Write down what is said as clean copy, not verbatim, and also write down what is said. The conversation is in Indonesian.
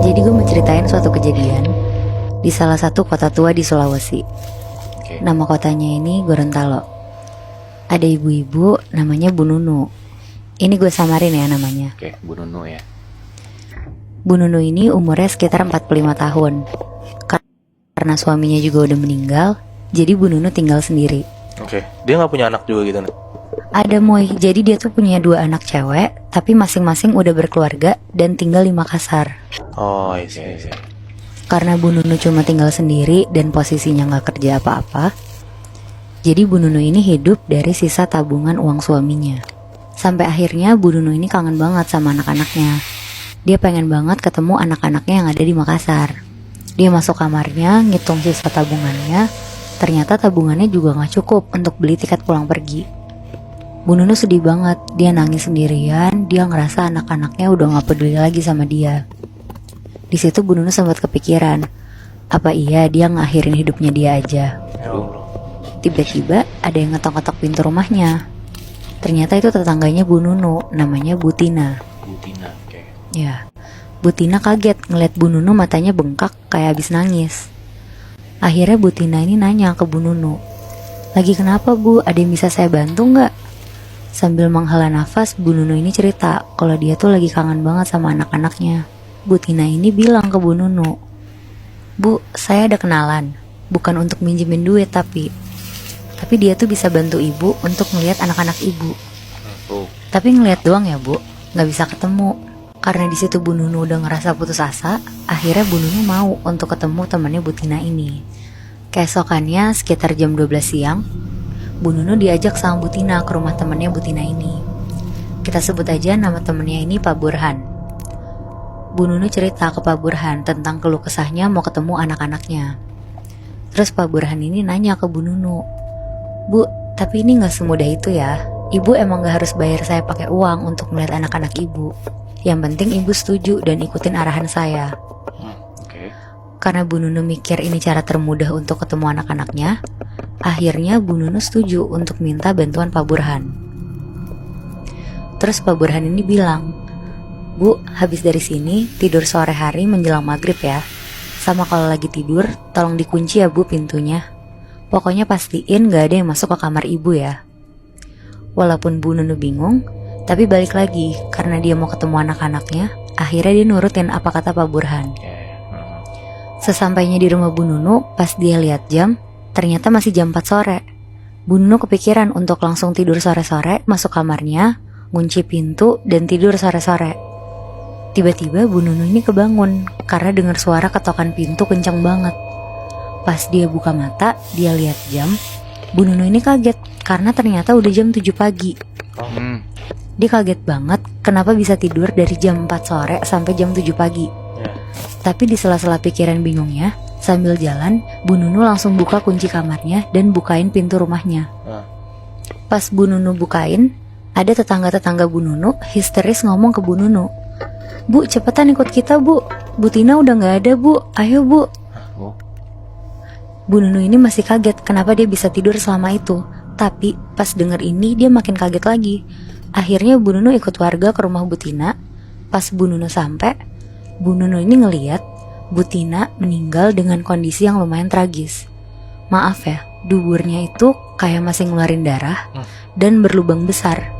Jadi gue mau ceritain suatu kejadian di salah satu kota tua di Sulawesi. Nama kotanya ini Gorontalo. Ada ibu-ibu namanya Bu Nunu. Ini gue samarin ya namanya. Oke, Bu Nunu ya. Bu Nunu ini umurnya sekitar 45 tahun. Karena suaminya juga udah meninggal, jadi Bu Nunu tinggal sendiri. Oke, dia nggak punya anak juga gitu nih? Ada Moy, jadi dia tuh punya 2 anak cewek, tapi masing-masing udah berkeluarga dan tinggal di Makassar. Oh, iya. Karena Bu Nunu cuma tinggal sendiri dan posisinya gak kerja apa-apa, jadi Bu Nunu ini hidup dari sisa tabungan uang suaminya. Sampai akhirnya Bu Nunu ini kangen banget sama anak-anaknya. Dia pengen banget ketemu anak-anaknya yang ada di Makassar. Dia masuk kamarnya, ngitung sisa tabungannya. Ternyata tabungannya juga gak cukup untuk beli tiket pulang pergi. Bu Nunu sedih banget, dia nangis sendirian. Dia ngerasa anak-anaknya udah gak peduli lagi sama dia. Di situ Bu Nunu sempat kepikiran, apa iya dia ngakhirin hidupnya dia aja. Ya Allah. Tiba-tiba ada yang ngetok-ngetok pintu rumahnya. Ternyata itu tetangganya Bu Nunu, namanya Bu Tina. Bu Tina, oke. Ya, Bu Tina kaget ngeliat Bu Nunu matanya bengkak kayak habis nangis. Akhirnya Bu Tina ini nanya ke Bu Nunu, lagi kenapa Bu? Ada yang bisa saya bantu nggak? Sambil menghela nafas, Bu Nunu ini cerita kalau dia tuh lagi kangen banget sama anak-anaknya. Bu Tina ini bilang ke Bu Nunu, Bu, saya ada kenalan, bukan untuk minjemin duit tapi dia tuh bisa bantu ibu untuk ngelihat anak-anak ibu. Tapi ngelihat doang ya Bu, nggak bisa ketemu. Karena di situ Bu Nunu udah ngerasa putus asa, akhirnya Bu Nunu mau untuk ketemu temannya Bu Tina ini. Keesokannya sekitar jam 12 siang, Bu Nunu diajak sama Bu Tina ke rumah temannya Bu Tina ini. Kita sebut aja nama temannya ini Pak Burhan. Bu Nunu cerita ke Pak Burhan tentang keluh kesahnya mau ketemu anak-anaknya. Terus Pak Burhan ini nanya ke Bu Nunu, Bu, tapi ini gak semudah itu ya. Ibu emang gak harus bayar saya pakai uang untuk melihat anak-anak ibu. Yang penting ibu setuju dan ikutin arahan saya. Karena Bu Nunu mikir ini cara termudah untuk ketemu anak-anaknya, akhirnya Bu Nunu setuju untuk minta bantuan Pak Burhan. Terus Pak Burhan ini bilang, Bu, habis dari sini tidur sore hari menjelang maghrib ya. Sama kalau lagi tidur, tolong dikunci ya Bu pintunya. Pokoknya pastiin gak ada yang masuk ke kamar ibu ya. Walaupun Bu Nunu bingung, tapi balik lagi, karena dia mau ketemu anak-anaknya, akhirnya dia nurutin apa kata Pak Burhan. Sesampainya di rumah Bu Nunu, pas dia lihat jam, ternyata masih jam 4 sore. Bu Nunu kepikiran untuk langsung tidur sore-sore, masuk kamarnya, ngunci pintu, dan tidur sore-sore. Tiba-tiba Bu Nunu ini kebangun karena dengar suara ketokan pintu kencang banget. Pas dia buka mata, dia lihat jam. Bu Nunu ini kaget karena ternyata udah jam 7 pagi. Dia kaget banget kenapa bisa tidur dari jam 4 sore sampai jam 7 pagi. Tapi di sela-sela pikiran bingungnya, sambil jalan, Bu Nunu langsung buka kunci kamarnya dan bukain pintu rumahnya. Pas Bu Nunu bukain, ada tetangga-tetangga Bu Nunu histeris ngomong ke Bu Nunu, Bu, cepetan ikut kita Bu, Bu Tina udah gak ada Bu, ayo Bu. Bu Nunu ini masih kaget kenapa dia bisa tidur selama itu. Tapi pas denger ini dia makin kaget lagi. Akhirnya Bu Nunu ikut warga ke rumah Bu Tina. Pas Bu Nunu sampai, Bu Nunu ini ngeliat Bu Tina meninggal dengan kondisi yang lumayan tragis. Maaf ya, duburnya itu kayak masih ngeluarin darah dan berlubang besar.